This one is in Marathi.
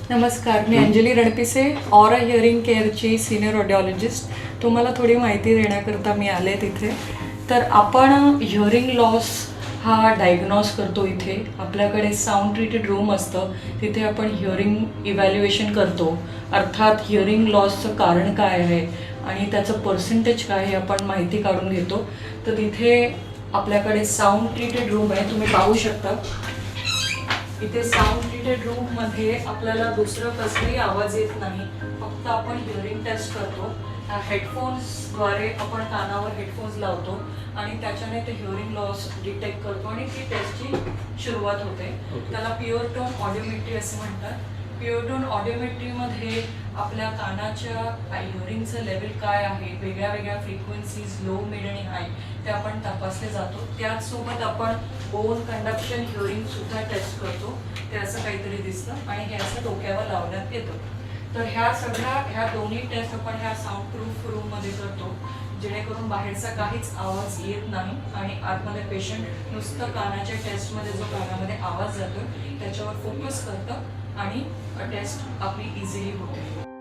नमस्कार, मी अंजली रणपिसे, ऑरा हिअरिंग केअरची सिनियर ऑडिओलॉजिस्ट. तुम्हाला थोडी माहिती देण्याकरता मी आले तिथे. तर आपण हिअरिंग लॉस हा डायग्नॉज करतो इथे. आपल्याकडे साऊंड ट्रीटेड रूम असतं, तिथे आपण हिअरिंग इव्हॅल्युएशन करतो. अर्थात हिअरिंग लॉसचं कारण काय आहे आणि त्याचं पर्सेंटेज काय हे आपण माहिती काढून घेतो. तर तिथे आपल्याकडे साऊंड ट्रीटेड रूम आहे, तुम्ही पाहू शकता. इथे साऊंड ट्रीटेड रूममध्ये आपल्याला दुसरं कसलाही आवाज येत नाही, फक्त आपण हिअरिंग टेस्ट करतो. हेडफोन्सद्वारे आपण कानावर हेडफोन्स लावतो आणि त्याच्याने ते हिअरिंग लॉस डिटेक्ट करतो आणि ती टेस्टची सुरुवात होते. त्याला प्युअर टोन ऑडिओमेट्री असे म्हणतात. प्युअर टोन ऑडिओमेट्रीमध्ये आपल्या कानाच्या हिअरिंगचं लेवल काय आहे, वेगळ्या वेगळ्या फ्रिक्वेन्सीज लो, मिड आणि हाय ते आपण तपासले जातो. त्याचसोबत आपण बोन कंडक्शन हिअरिंग सुद्धा टेस्ट करतो. ते असं काहीतरी दिसतं आणि हे असं डोक्यावर लावण्यात येतं. तर ह्या दोन्ही टेस्ट आपण ह्या साऊंड प्रूफ रूममध्ये करतो, जेणेकरून बाहेरचा काहीच आवाज येत नाही आणि आतमध्ये पेशंट नुसतं कानाच्या टेस्टमध्ये जो कानामध्ये आवाज जातो त्याच्यावर फोकस करतं आणि टेस्ट आपली इझिली होते.